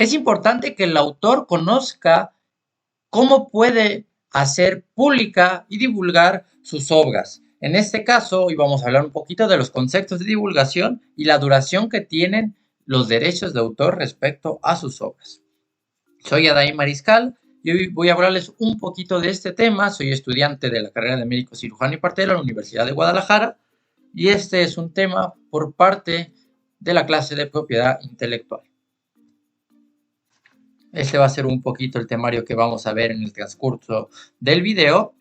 Es importante que el autor conozca cómo puede hacer pública y divulgar sus obras. En este caso, hoy vamos a hablar un poquito de los conceptos de divulgación y la duración que tienen los derechos de autor respecto a sus obras. Soy Adair Mariscal y hoy voy a hablarles un poquito de este tema. Soy estudiante de la carrera de médico cirujano y partero en la Universidad de Guadalajara y este es un tema por parte de la clase de propiedad intelectual. Este va a ser un poquito el temario que vamos a ver en el transcurso del video,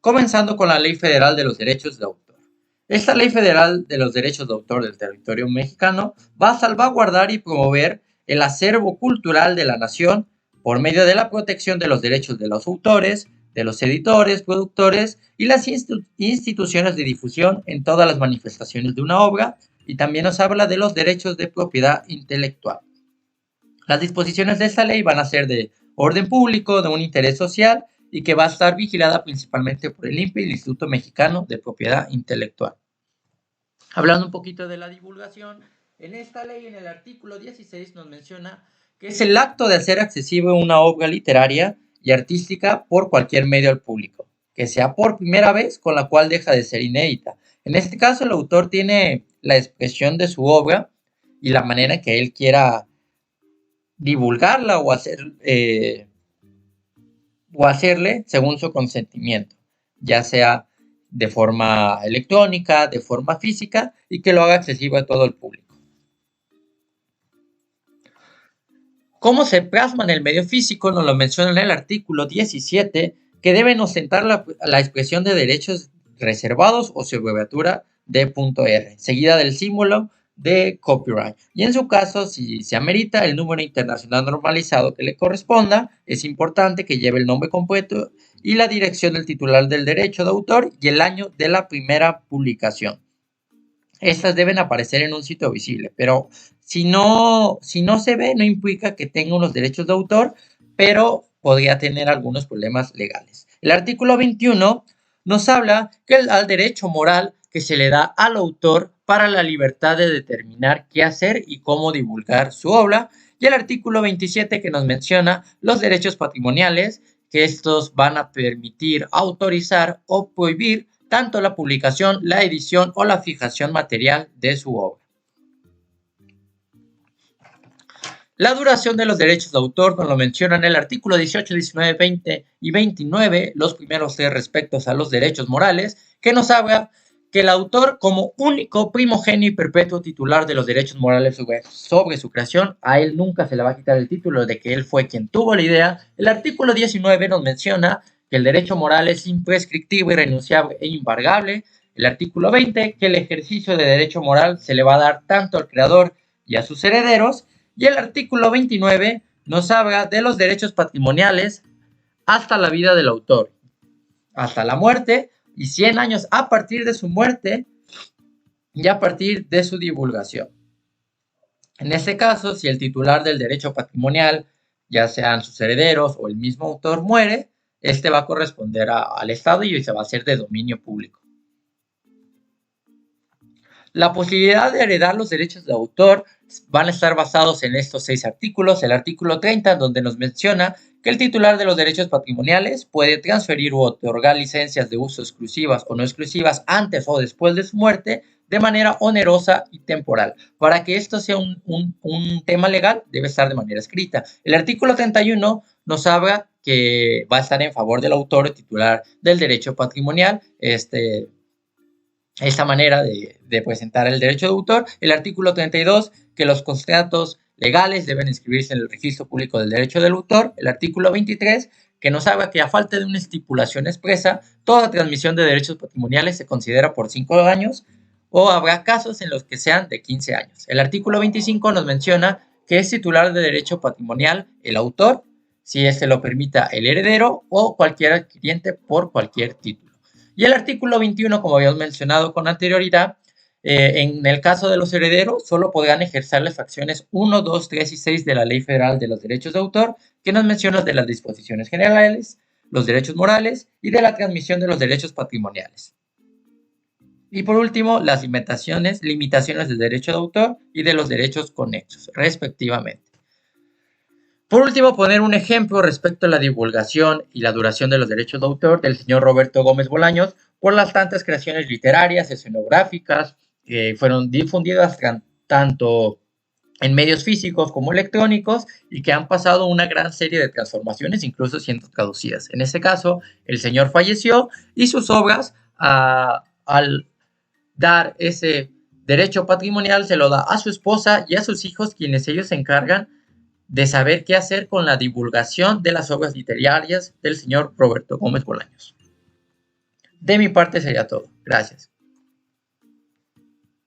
comenzando con la Ley Federal de los Derechos de Autor. Esta Ley Federal de los Derechos de Autor del territorio mexicano va a salvaguardar y promover el acervo cultural de la nación por medio de la protección de los derechos de los autores, de los editores, productores y las instituciones de difusión en todas las manifestaciones de una obra, y también nos habla de los derechos de propiedad intelectual. Las disposiciones de esta ley van a ser de orden público, de un interés social y que va a estar vigilada principalmente por el INPE y el Instituto Mexicano de Propiedad Intelectual. Hablando un poquito de la divulgación, en esta ley, en el artículo 16, nos menciona que es el acto de hacer accesible una obra literaria y artística por cualquier medio al público, que sea por primera vez, con la cual deja de ser inédita. En este caso, el autor tiene la expresión de su obra y la manera en que él quiera divulgarla o hacerle según su consentimiento, ya sea de forma electrónica, de forma física, y que lo haga accesible a todo el público. ¿Cómo se plasma en el medio físico? Nos lo menciona en el artículo 17, que deben ostentar la expresión de derechos reservados o su abreviatura D.R, seguida del símbolo de copyright, y en su caso, si se amerita el número internacional normalizado que le corresponda, es importante que lleve el nombre completo y la dirección del titular del derecho de autor y el año de la primera publicación. Estas deben aparecer en un sitio visible, pero si no se ve, no implica que tenga unos derechos de autor, pero podría tener algunos problemas legales. El artículo 21 nos habla que al derecho moral que se le da al autor para la libertad de determinar qué hacer y cómo divulgar su obra, y el artículo 27 que nos menciona los derechos patrimoniales, que estos van a permitir autorizar o prohibir tanto la publicación, la edición o la fijación material de su obra. La duración de los derechos de autor nos lo menciona en el artículo 18, 19, 20 y 29, los primeros 3 respectos a los derechos morales, que nos habla que el autor, como único primogénito y perpetuo titular de los derechos morales sobre su creación, a él nunca se le va a quitar el título de que él fue quien tuvo la idea. El artículo 19 nos menciona que el derecho moral es imprescriptible, irrenunciable e embargable. El artículo 20, que el ejercicio de derecho moral se le va a dar tanto al creador y a sus herederos. Y el artículo 29 nos habla de los derechos patrimoniales hasta la vida del autor, hasta la muerte, y 100 años a partir de su muerte y a partir de su divulgación. En este caso, si el titular del derecho patrimonial, ya sean sus herederos o el mismo autor, muere, este va a corresponder al Estado y se va a hacer de dominio público. La posibilidad de heredar los derechos de autor van a estar basados en estos 6 artículos. El artículo 30, donde nos menciona que el titular de los derechos patrimoniales puede transferir u otorgar licencias de uso exclusivas o no exclusivas antes o después de su muerte de manera onerosa y temporal. Para que esto sea un tema legal, debe estar de manera escrita. El artículo 31 nos habla que va a estar en favor del autor titular del derecho patrimonial, esta manera de presentar el derecho de autor. El artículo 32, que los contratos legales deben inscribirse en el registro público del derecho del autor. El artículo 23, que nos habla que a falta de una estipulación expresa, toda transmisión de derechos patrimoniales se considera por 5 años o habrá casos en los que sean de 15 años. El artículo 25 nos menciona que es titular de derecho patrimonial el autor, si este lo permita el heredero o cualquier adquiriente por cualquier título. Y el artículo 21, como habíamos mencionado con anterioridad, en el caso de los herederos, solo podrán ejercer las fracciones 1, 2, 3 y 6 de la Ley Federal de los Derechos de Autor, que nos menciona de las disposiciones generales, los derechos morales y de la transmisión de los derechos patrimoniales. Y por último, las limitaciones del derecho de autor y de los derechos conexos, respectivamente. Por último, poner un ejemplo respecto a la divulgación y la duración de los derechos de autor del señor Roberto Gómez Bolaños por las tantas creaciones literarias, escenográficas, que fueron difundidas tanto en medios físicos como electrónicos y que han pasado una gran serie de transformaciones, incluso siendo traducidas. En este caso, el señor falleció y sus obras, al dar ese derecho patrimonial, se lo da a su esposa y a sus hijos, quienes ellos se encargan de saber qué hacer con la divulgación de las obras literarias del señor Roberto Gómez Bolaños. De mi parte sería todo. Gracias.